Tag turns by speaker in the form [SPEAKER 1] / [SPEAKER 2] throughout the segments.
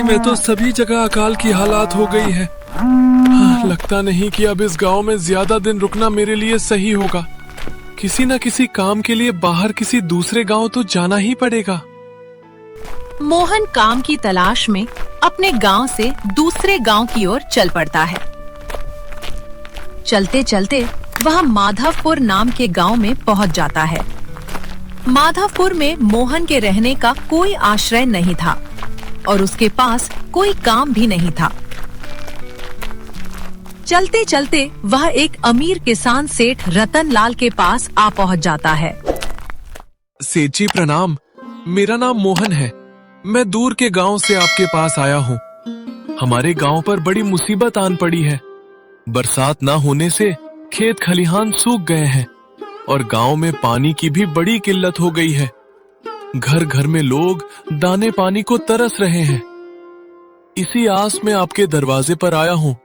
[SPEAKER 1] में तो सभी जगह अकाल की हालात हो गई है। लगता नहीं कि अब इस गांव में ज्यादा दिन रुकना मेरे लिए सही होगा। किसी न किसी काम के लिए बाहर किसी दूसरे गांव तो जाना ही पड़ेगा।
[SPEAKER 2] मोहन काम की तलाश में अपने गांव से दूसरे गांव की ओर चल पड़ता है। चलते चलते वह माधवपुर नाम के गांव में पहुंच जाता है। माधवपुर में मोहन के रहने का कोई आश्रय नहीं था और उसके पास कोई काम भी नहीं था। चलते चलते वह एक अमीर किसान सेठ रतन लाल के पास आ पहुंच जाता है।
[SPEAKER 1] सेठ जी प्रणाम, मेरा नाम मोहन है। मैं दूर के गांव से आपके पास आया हूँ। हमारे गांव पर बड़ी मुसीबत आन पड़ी है। बरसात न होने से खेत खलिहान सूख गए हैं और गांव में पानी की भी बड़ी किल्लत हो गई है। घर घर में लोग दाने पानी को तरस रहे हैं। इसी आस में आपके दरवाजे पर आया हूँ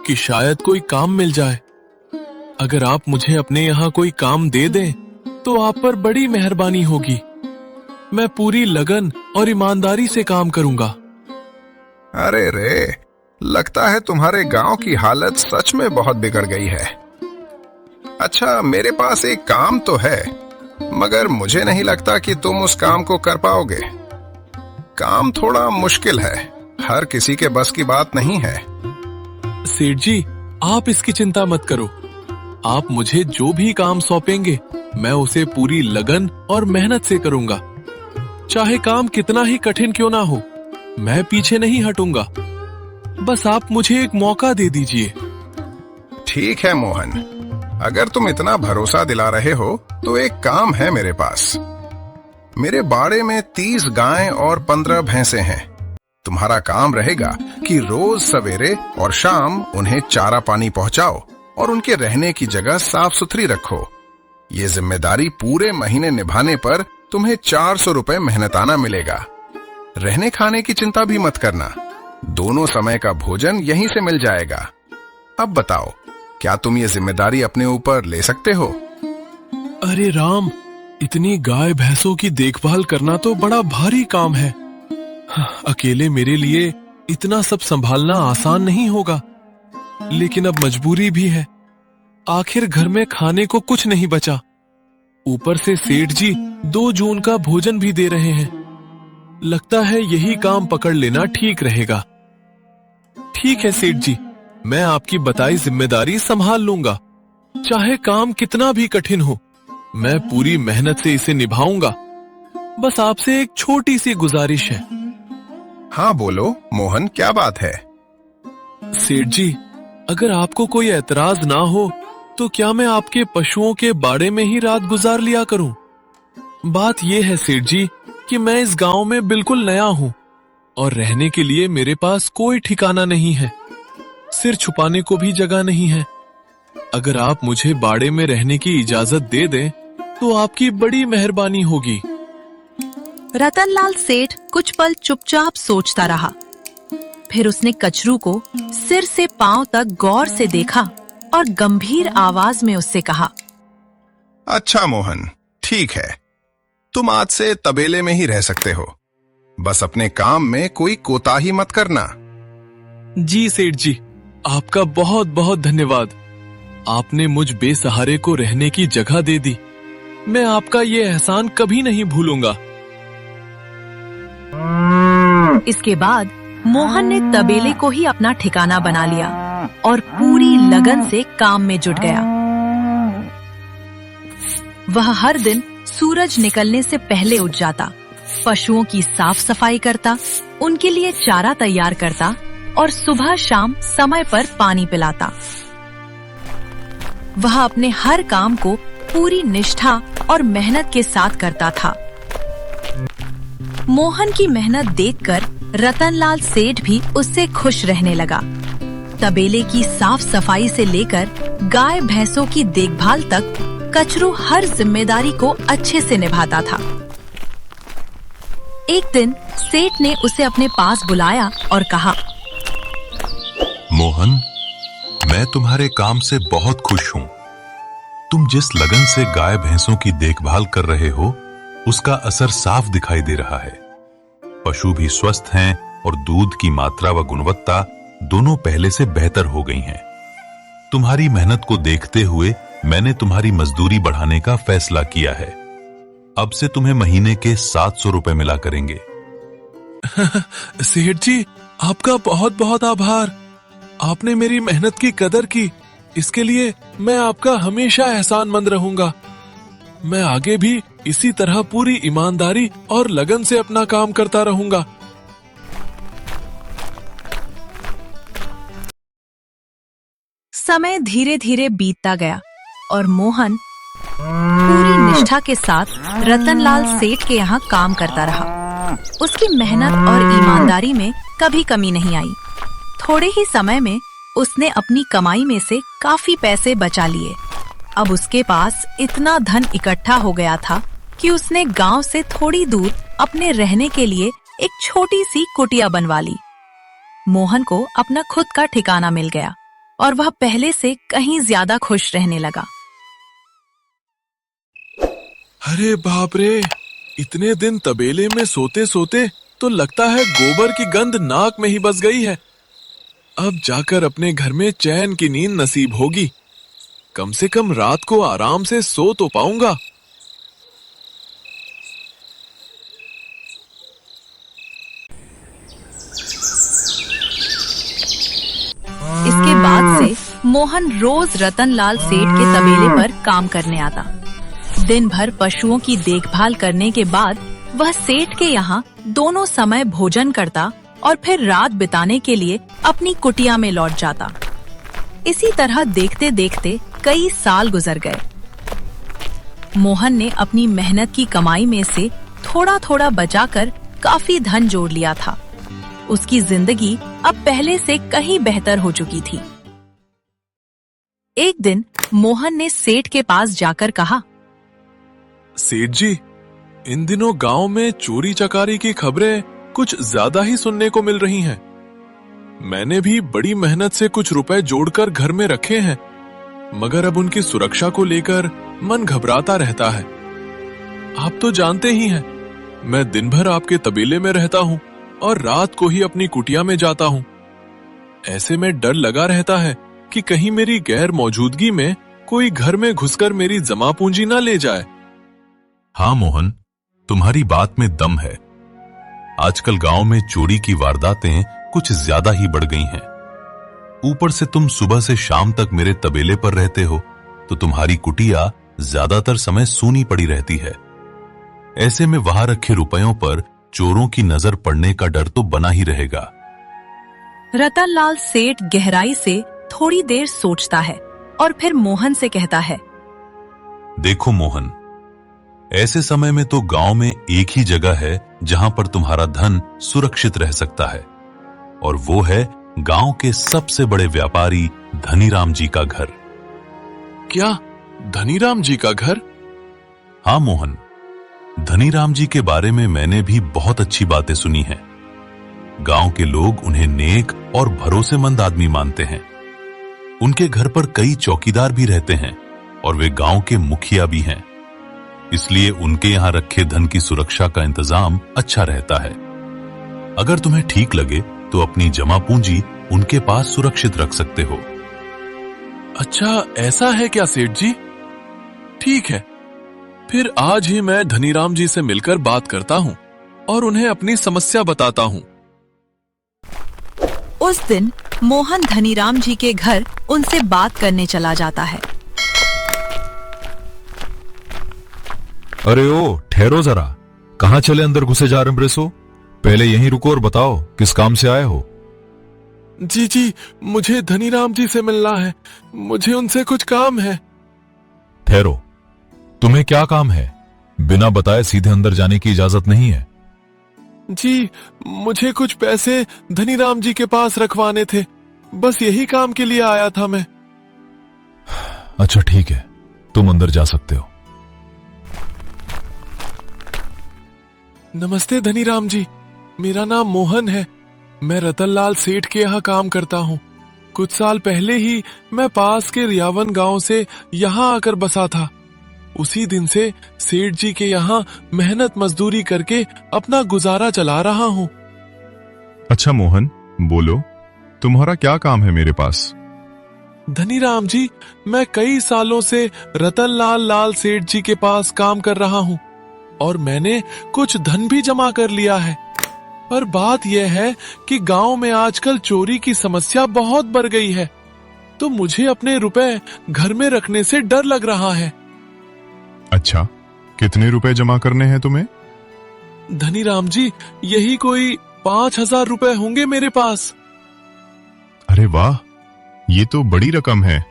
[SPEAKER 1] कि शायद कोई काम मिल जाए। अगर आप मुझे अपने यहाँ कोई काम दे दें तो आप पर बड़ी मेहरबानी होगी। मैं पूरी लगन और ईमानदारी से काम करूंगा।
[SPEAKER 3] अरे रे, लगता है तुम्हारे गांव की हालत सच में बहुत बिगड़ गई है। अच्छा, मेरे पास एक काम तो है, मगर मुझे नहीं लगता कि तुम उस काम को कर पाओगे। काम थोड़ा मुश्किल है, हर किसी के बस की बात नहीं है।
[SPEAKER 1] सेठ जी, आप इसकी चिंता मत करो। आप मुझे जो भी काम सौंपेंगे मैं उसे पूरी लगन और मेहनत से करूंगा। चाहे काम कितना ही कठिन क्यों ना हो, मैं पीछे नहीं हटूंगा। बस आप मुझे एक मौका दे दीजिए।
[SPEAKER 3] ठीक है मोहन, अगर तुम इतना भरोसा दिला रहे हो तो एक काम है मेरे पास। मेरे बाड़े में 30 गायें और 15 भैंसे हैं। तुम्हारा काम रहेगा कि रोज सवेरे और शाम उन्हें चारा पानी पहुंचाओ और उनके रहने की जगह साफ सुथरी रखो। ये जिम्मेदारी पूरे महीने निभाने पर तुम्हें 400 रुपए मेहनताना मिलेगा। रहने खाने की चिंता भी मत करना, दोनों समय का भोजन यहीं से मिल जाएगा। अब बताओ, क्या तुम ये जिम्मेदारी अपने ऊपर ले सकते हो?
[SPEAKER 1] अरे राम, इतनी गाय भैंसों की देखभाल करना तो बड़ा भारी काम है। अकेले मेरे लिए इतना सब संभालना आसान नहीं होगा, लेकिन अब मजबूरी भी है। आखिर घर में खाने को कुछ नहीं बचा। ऊपर से सेठ जी 2 जून का भोजन भी दे रहे हैं। लगता है यही काम पकड़ लेना ठीक रहेगा। ठीक है सेठ जी, मैं आपकी बताई जिम्मेदारी संभाल लूंगा। चाहे काम कितना भी कठिन हो, मैं पूरी मेहनत से इसे निभाऊंगा। बस आपसे एक छोटी सी गुजारिश है।
[SPEAKER 3] हाँ बोलो मोहन, क्या बात है?
[SPEAKER 1] सेठ जी, अगर आपको कोई एतराज ना हो तो क्या मैं आपके पशुओं के बाड़े में ही रात गुजार लिया करूं? बात यह है सेठ जी कि मैं इस गांव में बिल्कुल नया हूं और रहने के लिए मेरे पास कोई ठिकाना नहीं है। सिर छुपाने को भी जगह नहीं है। अगर आप मुझे बाड़े में रहने की इजाजत दे दें तो आपकी बड़ी मेहरबानी होगी।
[SPEAKER 2] रतनलाल सेठ कुछ पल चुपचाप सोचता रहा। फिर उसने कचरू को सिर से पांव तक गौर से देखा और गंभीर आवाज में उससे कहा,
[SPEAKER 3] अच्छा मोहन, ठीक है, तुम आज से तबेले में ही रह सकते हो। बस अपने काम में कोई कोताही मत करना।
[SPEAKER 1] जी सेठ जी, आपका बहुत बहुत धन्यवाद। आपने मुझ बेसहारे को रहने की जगह दे दी। मैं आपका ये एहसान कभी नहीं भूलूंगा।
[SPEAKER 2] इसके बाद मोहन ने तबेले को ही अपना ठिकाना बना लिया और पूरी लगन से काम में जुट गया। वह हर दिन सूरज निकलने से पहले उठ जाता, पशुओं की साफ सफाई करता, उनके लिए चारा तैयार करता और सुबह शाम समय पर पानी पिलाता। वह अपने हर काम को पूरी निष्ठा और मेहनत के साथ करता था। मोहन की मेहनत देखकर रतनलाल सेठ भी उससे खुश रहने लगा। तबेले की साफ सफाई से लेकर गाय भैंसों की देखभाल तक कचरू हर जिम्मेदारी को अच्छे से निभाता था। एक दिन सेठ ने उसे अपने पास बुलाया और कहा,
[SPEAKER 4] मोहन, मैं तुम्हारे काम से बहुत खुश हूँ। तुम जिस लगन से गाय भैंसों की देखभाल कर रहे हो, उसका असर साफ दिखाई दे रहा है। पशु भी स्वस्थ हैं और दूध की मात्रा व गुणवत्ता दोनों पहले से बेहतर हो गई हैं। तुम्हारी मेहनत को देखते हुए मैंने तुम्हारी मजदूरी बढ़ाने का फैसला किया है। अब से तुम्हें महीने के 700 रुपए मिला करेंगे।
[SPEAKER 1] सेठ जी, आपका बहुत बहुत आभार। आपने मेरी मेहनत की कदर की, इसके लिए मैं आपका हमेशा एहसानमंद रहूंगा। मैं आगे भी इसी तरह पूरी ईमानदारी और लगन से अपना काम करता रहूंगा।
[SPEAKER 2] समय धीरे धीरे बीतता गया और मोहन पूरी निष्ठा के साथ रतनलाल सेठ के यहाँ काम करता रहा। उसकी मेहनत और ईमानदारी में कभी कमी नहीं आई। थोड़े ही समय में उसने अपनी कमाई में से काफी पैसे बचा लिए। अब उसके पास इतना धन इकट्ठा हो गया था कि उसने गांव से थोड़ी दूर अपने रहने के लिए एक छोटी सी कुटिया बनवा ली। मोहन को अपना खुद का ठिकाना मिल गया और वह पहले से कहीं ज्यादा खुश रहने लगा।
[SPEAKER 1] अरे बाप रे, इतने दिन तबेले में सोते सोते तो लगता है गोबर की गंध नाक में ही बस गई है। अब जाकर अपने घर में चैन की नींद नसीब होगी। कम से कम रात को आराम से सो तो पाऊंगा।
[SPEAKER 2] इसके बाद से मोहन रोज रतनलाल सेठ के तबेले पर काम करने आता। दिन भर पशुओं की देखभाल करने के बाद वह सेठ के यहाँ दोनों समय भोजन करता और फिर रात बिताने के लिए अपनी कुटिया में लौट जाता। इसी तरह देखते देखते कई साल गुजर गए। मोहन ने अपनी मेहनत की कमाई में से थोड़ा थोड़ा बचाकर काफी धन जोड़ लिया था। उसकी जिंदगी अब पहले से कहीं बेहतर हो चुकी थी। एक दिन मोहन ने सेठ के पास जाकर कहा,
[SPEAKER 1] सेठ जी, इन दिनों गांव में चोरी चकारी की खबरें कुछ ज्यादा ही सुनने को मिल रही हैं। मैंने भी बड़ी मेहनत से कुछ रुपए जोड़कर घर में रखे हैं, मगर अब उनकी सुरक्षा को लेकर मन घबराता रहता है। आप तो जानते ही हैं, मैं दिन भर आपके तबेले में रहता हूँ और रात को ही अपनी कुटिया में जाता हूँ। ऐसे में डर लगा रहता है कि कहीं मेरी गैर मौजूदगी में कोई घर में घुसकर मेरी जमा पूंजी ना ले जाए।
[SPEAKER 4] हाँ मोहन, तुम्हारी बात में दम है। आजकल गांव में चोरी की वारदातें कुछ ज्यादा ही बढ़ गई हैं। ऊपर से तुम सुबह से शाम तक मेरे तबेले पर रहते हो, तो तुम्हारी कुटिया ज्यादातर समय सूनी पड़ी रहती है। ऐसे में वहां रखे रुपयों पर चोरों की नजर पड़ने का डर तो बना ही रहेगा।
[SPEAKER 2] रतनलाल सेठ गहराई से थोड़ी देर सोचता है और फिर मोहन से कहता है,
[SPEAKER 4] देखो मोहन, ऐसे समय में तो गांव में एक ही जगह है जहां पर तुम्हारा धन सुरक्षित रह सकता है, और वो है गांव के सबसे बड़े व्यापारी धनीराम जी का घर।
[SPEAKER 1] क्या धनीराम जी का घर?
[SPEAKER 4] हाँ मोहन, धनीराम जी के बारे में मैंने भी बहुत अच्छी बातें सुनी हैं। गांव के लोग उन्हें नेक और भरोसेमंद आदमी मानते हैं। उनके घर पर कई चौकीदार भी रहते हैं और वे गांव के मुखिया भी हैं। इसलिए उनके यहां रखे धन की सुरक्षा का इंतजाम अच्छा रहता है। अगर तुम्हें ठीक लगे तो अपनी जमा पूंजी उनके पास सुरक्षित रख सकते हो।
[SPEAKER 1] अच्छा, ऐसा है क्या सेठ जी? ठीक है, फिर आज ही मैं धनीराम जी से मिलकर बात करता हूँ और उन्हें अपनी समस्या बताता हूँ।
[SPEAKER 2] उस दिन मोहन धनीराम जी के घर उनसे बात करने चला जाता है।
[SPEAKER 5] अरे ओ, ठहरो जरा। कहाँ चले अंदर घुसे जा रहे ब्रेसो? पहले यहीं रुको और बताओ किस काम से आए हो।
[SPEAKER 1] जी, मुझे धनीराम जी से मिलना है। मुझे उनसे कुछ काम है।
[SPEAKER 5] ठहरो, तुम्हें क्या काम है? बिना बताए सीधे अंदर जाने की इजाजत नहीं है।
[SPEAKER 1] जी, मुझे कुछ पैसे धनीराम जी के पास रखवाने थे। बस यही काम के लिए आया था मैं।
[SPEAKER 5] अच्छा ठीक है, तुम अंदर जा सकते हो।
[SPEAKER 1] नमस्ते धनीराम जी, मेरा नाम मोहन है। मैं रतनलाल सेठ के यहाँ काम करता हूँ। कुछ साल पहले ही मैं पास के रियावन गांव से यहाँ आकर बसा था। उसी दिन से सेठ जी के यहाँ मेहनत मजदूरी करके अपना गुजारा चला रहा हूँ।
[SPEAKER 5] अच्छा मोहन, बोलो, तुम्हारा क्या काम है मेरे पास?
[SPEAKER 1] धनीराम जी, मैं कई सालों से रतनलाल लाल सेठ जी के पास काम कर रहा हूँ और मैंने कुछ धन भी जमा कर लिया है। पर बात यह है कि गांव में आजकल चोरी की समस्या बहुत बढ़ गई है, तो मुझे अपने रुपए घर में रखने से डर लग रहा है।
[SPEAKER 5] अच्छा, कितने रुपए जमा करने हैं तुम्हें?
[SPEAKER 1] धनीराम जी, यही कोई 5,000 रुपए होंगे मेरे पास।
[SPEAKER 5] अरे वाह, ये तो बड़ी रकम है।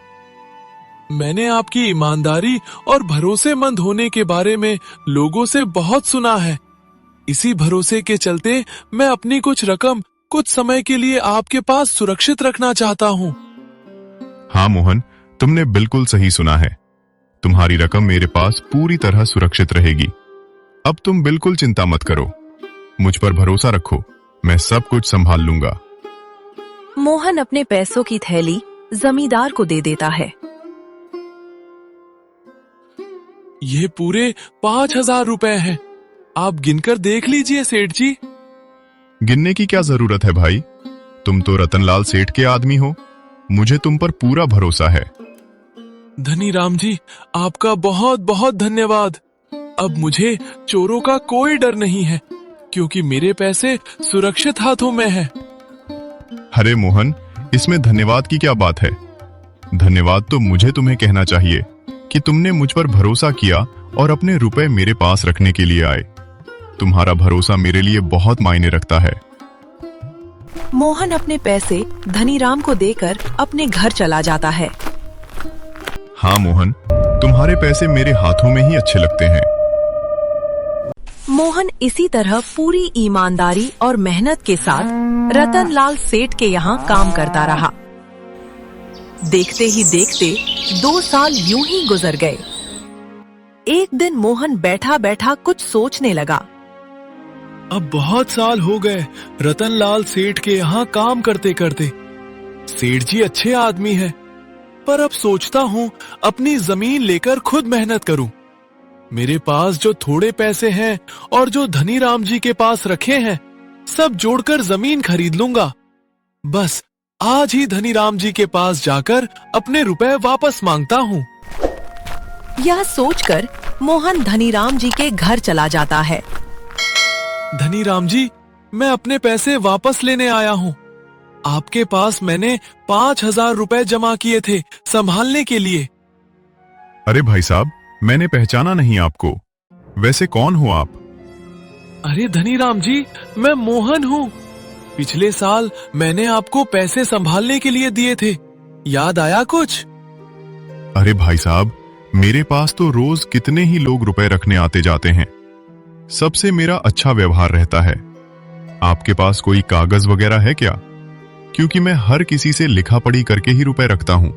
[SPEAKER 1] मैंने आपकी ईमानदारी और भरोसेमंद होने के बारे में लोगों से बहुत सुना है। इसी भरोसे के चलते मैं अपनी कुछ रकम कुछ समय के लिए आपके पास सुरक्षित रखना चाहता हूँ।
[SPEAKER 5] हाँ मोहन, तुमने बिल्कुल सही सुना है। तुम्हारी रकम मेरे पास पूरी तरह सुरक्षित रहेगी। अब तुम बिल्कुल चिंता मत करो, मुझ पर भरोसा रखो, मैं सब कुछ संभाल लूंगा।
[SPEAKER 2] मोहन अपने पैसों की थैली जमींदार को दे देता है।
[SPEAKER 1] ये पूरे 5,000 रुपए हैं। आप गिनकर देख लीजिए सेठ जी।
[SPEAKER 5] गिनने की क्या जरूरत है भाई, तुम तो रतनलाल सेठ के आदमी हो, मुझे तुम पर पूरा भरोसा है।
[SPEAKER 1] धनीराम जी, आपका बहुत बहुत धन्यवाद। अब मुझे चोरों का कोई डर नहीं है, क्योंकि मेरे पैसे सुरक्षित हाथों में हैं।
[SPEAKER 5] अरे मोहन, इसमें धन्यवाद की क्या बात है? धन्यवाद तो मुझे तुम्हें कहना चाहिए कि तुमने मुझ पर भरोसा किया और अपने रुपए मेरे पास रखने के लिए आए। तुम्हारा भरोसा मेरे लिए बहुत मायने रखता है।
[SPEAKER 2] मोहन अपने पैसे धनीराम को देकर अपने घर चला जाता है।
[SPEAKER 5] हाँ मोहन, तुम्हारे पैसे मेरे हाथों में ही अच्छे लगते हैं।
[SPEAKER 2] मोहन इसी तरह पूरी ईमानदारी और मेहनत के साथ रतनलाल सेठ के यहाँ काम करता रहा। देखते ही देखते 2 साल यूं ही गुजर गए। एक दिन मोहन बैठा बैठा कुछ सोचने लगा।
[SPEAKER 1] अब बहुत साल हो गए रतनलाल सेठ के यहाँ काम करते करते। सेठ जी अच्छे आदमी हैं, पर अब सोचता हूँ अपनी जमीन लेकर खुद मेहनत करूं। मेरे पास जो थोड़े पैसे हैं और जो धनीराम जी के पास रखे हैं, सब जोड़कर जमीन खरीद लूंगा। बस आज ही धनीराम जी के पास जाकर अपने रुपए वापस मांगता हूँ।
[SPEAKER 2] यह सोचकर मोहन धनीराम जी के घर चला जाता है।
[SPEAKER 1] धनीराम जी, मैं अपने पैसे वापस लेने आया हूँ। आपके पास मैंने 5,000 रुपए जमा किए थे संभालने के लिए।
[SPEAKER 5] अरे भाई साहब, मैंने पहचाना नहीं आपको, वैसे कौन हो आप?
[SPEAKER 1] अरे धनीराम जी, मैं मोहन हूँ। पिछले साल मैंने आपको पैसे संभालने के लिए दिए थे, याद आया कुछ?
[SPEAKER 5] अरे भाई साहब, मेरे पास तो रोज कितने ही लोग रुपए रखने आते जाते हैं, सबसे मेरा अच्छा व्यवहार रहता है। आपके पास कोई कागज वगैरह है क्या? क्योंकि मैं हर किसी से लिखा पढ़ी करके ही रुपए रखता हूँ।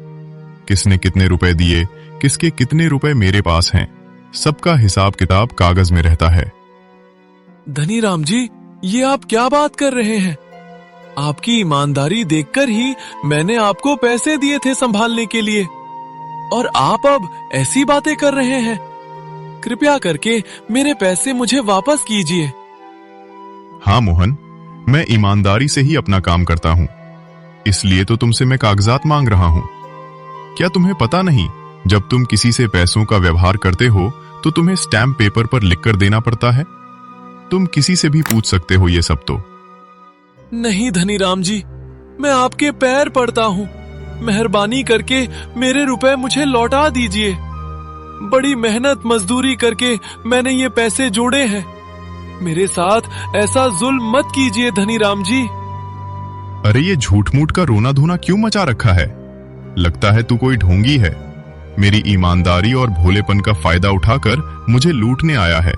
[SPEAKER 5] किसने कितने रुपए दिए, किसके कितने रुपए मेरे पास हैं, सबका हिसाब किताब कागज में रहता है।
[SPEAKER 1] धनीराम जी, ये आप क्या बात कर रहे हैं? आपकी ईमानदारी देखकर ही मैंने आपको पैसे दिए थे संभालने के लिए, और आप अब ऐसी बातें कर रहे हैं। कृपया करके मेरे पैसे मुझे वापस कीजिए।
[SPEAKER 5] हाँ मोहन, मैं ईमानदारी से ही अपना काम करता हूँ, इसलिए तो तुमसे मैं कागजात मांग रहा हूँ। क्या तुम्हें पता नहीं, जब तुम किसी से पैसों का व्यवहार करते हो तो तुम्हें स्टैम्प पेपर पर लिखकर देना पड़ता है? तुम किसी से भी पूछ सकते हो ये सब तो।
[SPEAKER 1] नहीं धनीराम जी, मैं आपके पैर पड़ता हूँ, मेहरबानी करके मेरे रुपए मुझे लौटा दीजिए। बड़ी मेहनत मजदूरी करके मैंने ये पैसे जोड़े हैं। मेरे साथ ऐसा जुल्म मत कीजिए धनीराम जी।
[SPEAKER 5] अरे ये झूठ मूठ का रोना धोना क्यों मचा रखा है? लगता है तू कोई ढोंगी है। मेरी ईमानदारी और भोलेपन का फायदा उठाकर मुझे लूटने आया है।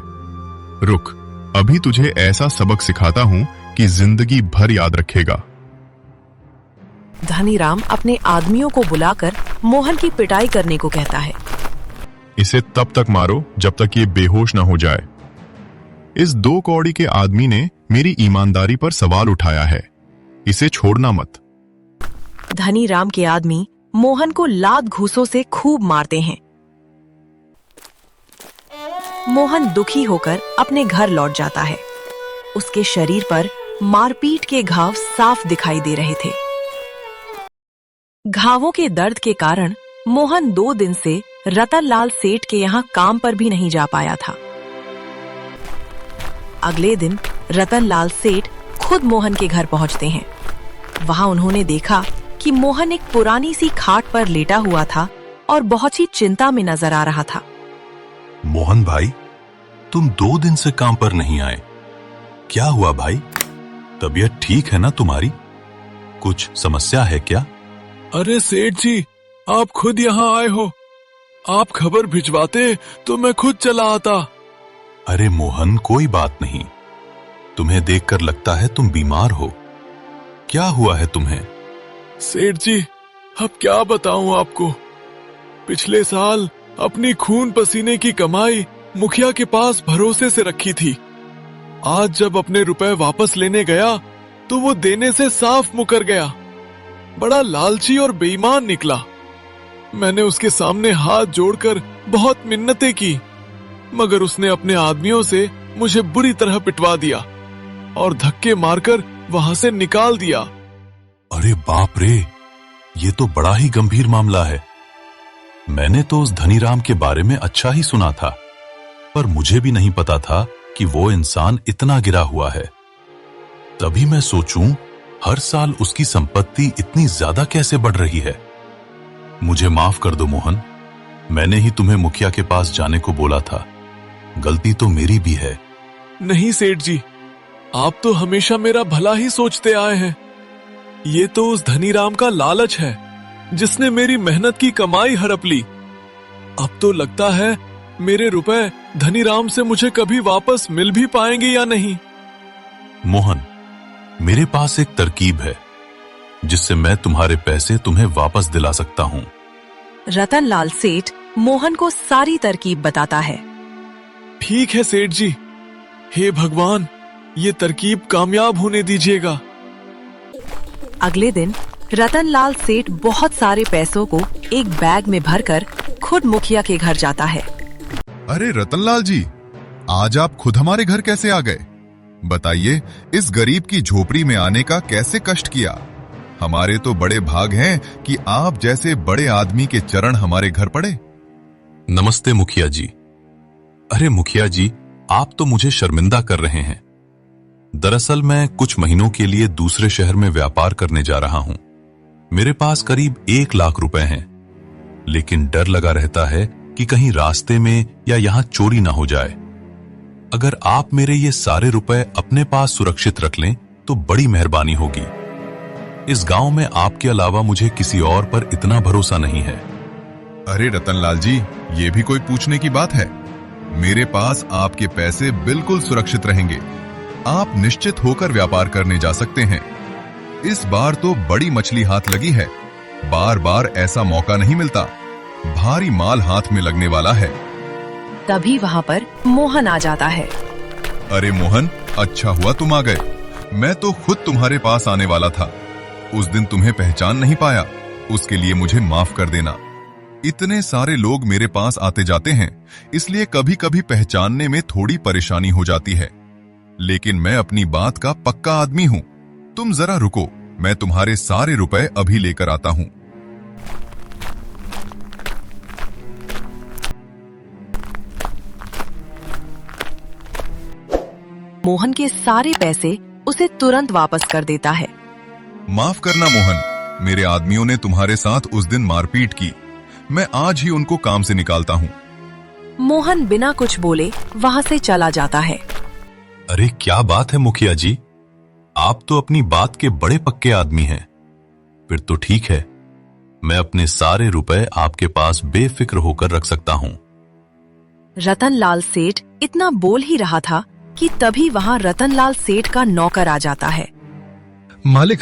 [SPEAKER 5] रुक, अभी तुझे ऐसा सबक सिखाता हूँ कि जिंदगी भर याद रखेगा।
[SPEAKER 2] धनीराम अपने आदमियों को बुलाकर मोहन की पिटाई करने को कहता है।
[SPEAKER 5] इसे तब तक मारो जब तक ये बेहोश न हो जाए। इस 2 कौड़ी के आदमी ने मेरी ईमानदारी पर सवाल उठाया है, इसे छोड़ना मत।
[SPEAKER 2] धनीराम के आदमी मोहन को लात घूंसों से खूब मारते हैं। मोहन दुखी होकर अपने घर लौट जाता है। उसके शरीर पर मारपीट के घाव साफ दिखाई दे रहे थे। घावों के दर्द के कारण मोहन 2 दिन से रतनलाल सेठ के यहाँ काम पर भी नहीं जा पाया था। अगले दिन रतनलाल सेठ खुद मोहन के घर पहुंचते हैं। वहां उन्होंने देखा कि मोहन एक पुरानी सी खाट पर लेटा हुआ था और बहुत ही चिंता में नजर आ रहा था।
[SPEAKER 4] मोहन भाई, तुम 2 दिन से काम पर नहीं आए, क्या हुआ भाई? तबीयत ठीक है ना तुम्हारी? कुछ समस्या है क्या?
[SPEAKER 1] अरे सेठ जी, आप खुद यहाँ आए हो। आप खबर भिजवाते तो मैं खुद चला आता।
[SPEAKER 4] अरे मोहन, कोई बात नहीं। तुम्हें देखकर लगता है तुम बीमार हो। क्या हुआ है तुम्हें?
[SPEAKER 1] सेठ जी, अब क्या बताऊं आपको। पिछले साल अपनी खून पसीने की कमाई मुखिया के पास भरोसे से रखी थी। आज जब अपने रुपए वापस लेने गया तो वो देने से साफ मुकर गया। बड़ा लालची और बेईमान निकला। मैंने उसके सामने हाथ जोड़कर बहुत मिन्नतें की, मगर उसने अपने आदमियों से मुझे बुरी तरह पिटवा दिया और धक्के मारकर वहां से निकाल दिया।
[SPEAKER 4] अरे बाप रे, ये तो बड़ा ही गंभीर मामला है। मैंने तो उस धनीराम के बारे में अच्छा ही सुना था, पर मुझे भी नहीं पता था कि वो इंसान इतना गिरा हुआ है। तभी मैं सोचूं, हर साल उसकी संपत्ति इतनी ज्यादा कैसे बढ़ रही है। मुझे माफ कर दो मोहन, मैंने ही तुम्हें मुखिया के पास जाने को बोला था। गलती तो मेरी भी है।
[SPEAKER 1] नहीं सेठ जी, आप तो हमेशा मेरा भला ही सोचते आए हैं। ये तो उस धनीराम का लालच है जिसने मेरी मेहनत की कमाई हड़प ली। अब तो लगता है मेरे रुपए धनीराम से मुझे कभी वापस मिल भी पाएंगे या नहीं।
[SPEAKER 4] मोहन, मेरे पास एक तरकीब है जिससे मैं तुम्हारे पैसे तुम्हें वापस दिला सकता हूं।
[SPEAKER 2] रतनलाल सेठ मोहन को सारी तरकीब बताता है।
[SPEAKER 1] ठीक है सेठ जी, हे भगवान, ये तरकीब कामयाब होने दीजिएगा।
[SPEAKER 2] अगले दिन रतनलाल सेठ बहुत सारे पैसों को एक बैग में भरकर खुद मुखिया के घर जाता है।
[SPEAKER 5] अरे रतनलाल जी, आज आप खुद हमारे घर कैसे आ गए? बताइए, इस गरीब की झोपड़ी में आने का कैसे कष्ट किया? हमारे तो बड़े भाग हैं कि आप जैसे बड़े आदमी के चरण हमारे घर पड़े।
[SPEAKER 4] नमस्ते मुखिया जी। अरे मुखिया जी, आप तो मुझे शर्मिंदा कर रहे हैं। दरअसल मैं कुछ महीनों के लिए दूसरे शहर में व्यापार करने जा रहा हूं। मेरे पास करीब 1 लाख रुपए हैं, लेकिन डर लगा रहता है कि कहीं रास्ते में या यहां चोरी ना हो जाए। अगर आप मेरे ये सारे रुपए अपने पास सुरक्षित रख लें तो बड़ी मेहरबानी होगी। इस गांव में आपके अलावा मुझे किसी और पर इतना भरोसा नहीं है।
[SPEAKER 5] अरे रतनलाल जी, ये भी कोई पूछने की बात है? मेरे पास आपके पैसे बिल्कुल सुरक्षित रहेंगे। आप निश्चित होकर व्यापार करने जा सकते हैं। इस बार तो बड़ी मछली हाथ लगी है। बार बार ऐसा मौका नहीं मिलता। भारी माल हाथ में लगने वाला है।
[SPEAKER 2] तभी वहां पर मोहन आ जाता है।
[SPEAKER 5] अरे मोहन, अच्छा हुआ तुम आ गए। मैं तो खुद तुम्हारे पास आने वाला था। उस दिन तुम्हें पहचान नहीं पाया, उसके लिए मुझे माफ कर देना। इतने सारे लोग मेरे पास आते जाते हैं, इसलिए कभी कभी पहचानने में थोड़ी परेशानी हो जाती है। लेकिन मैं अपनी बात का पक्का आदमी हूं। तुम जरा रुको, मैं तुम्हारे सारे रुपए अभी लेकर आता हूं।
[SPEAKER 2] मोहन के सारे पैसे उसे तुरंत वापस कर देता है।
[SPEAKER 5] माफ करना मोहन, मेरे आदमियों ने तुम्हारे साथ उस दिन मारपीट की। मैं आज ही उनको काम से निकालता हूं।
[SPEAKER 2] मोहन बिना कुछ बोले वहां से चला जाता है।
[SPEAKER 4] अरे क्या बात है मुखिया जी, आप तो अपनी बात के बड़े पक्के आदमी हैं। फिर तो ठीक है, मैं अपने सारे रुपए आपके पास बेफिक्र होकर रख सकता हूं।
[SPEAKER 2] रतनलाल सेठ इतना बोल ही रहा था कि तभी वहां रतनलाल सेठ का नौकर आ जाता है।
[SPEAKER 6] मालिक,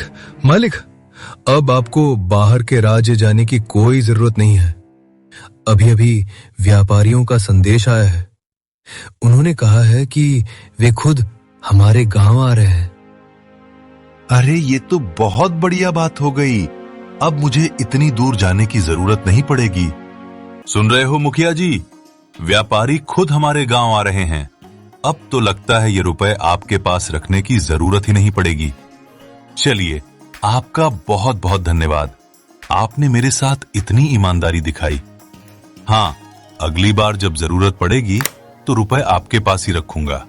[SPEAKER 6] अब आपको बाहर के राज्य जाने की कोई जरूरत नहीं है। अभी अभी व्यापारियों का संदेश आया है। उन्होंने कहा है कि वे खुद हमारे गांव आ रहे हैं।
[SPEAKER 4] अरे ये तो बहुत बढ़िया बात हो गई। अब मुझे इतनी दूर जाने की जरूरत नहीं पड़ेगी। सुन रहे हो मुखिया जी, व्यापारी खुद हमारे गांव आ रहे हैं। अब तो लगता है ये रुपए आपके पास रखने की जरूरत ही नहीं पड़ेगी। चलिए, आपका बहुत बहुत धन्यवाद। आपने मेरे साथ इतनी ईमानदारी दिखाई। हाँ, अगली बार जब जरूरत पड़ेगी तो रुपए आपके पास ही रखूंगा।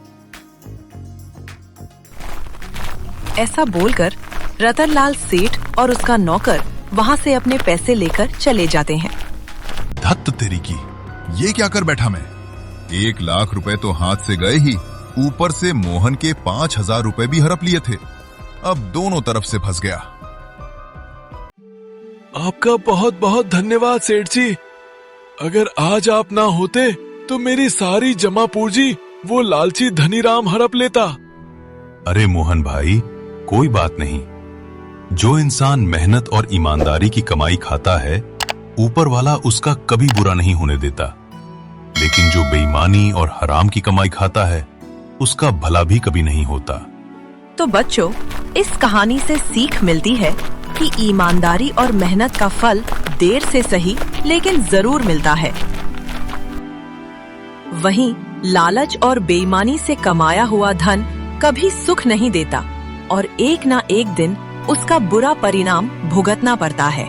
[SPEAKER 2] ऐसा बोलकर रतनलाल सेठ और उसका नौकर वहाँ से अपने पैसे लेकर चले जाते हैं।
[SPEAKER 5] धत्त तेरी की, ये क्या कर बैठा मैं? 1 लाख रुपए तो हाथ से गए ही, ऊपर से मोहन के 5,000 रुपए भी हड़प लिए थे। अब दोनों तरफ से फंस गया।
[SPEAKER 1] आपका बहुत बहुत धन्यवाद सेठ जी। अगर आज आप ना होते तो मेरी सारी जमा पूंजी वो लालची धनीराम हड़प लेता।
[SPEAKER 4] अरे मोहन भाई, कोई बात नहीं। जो इंसान मेहनत और ईमानदारी की कमाई खाता है, ऊपर वाला उसका कभी बुरा नहीं होने देता। लेकिन जो बेईमानी और हराम की कमाई खाता है, उसका भला भी कभी नहीं होता।
[SPEAKER 2] तो बच्चों, इस कहानी से सीख मिलती है कि ईमानदारी और मेहनत का फल देर से सही लेकिन जरूर मिलता है। वहीं लालच और बेईमानी से कमाया हुआ धन कभी सुख नहीं देता और एक ना एक दिन उसका बुरा परिणाम भुगतना पड़ता है।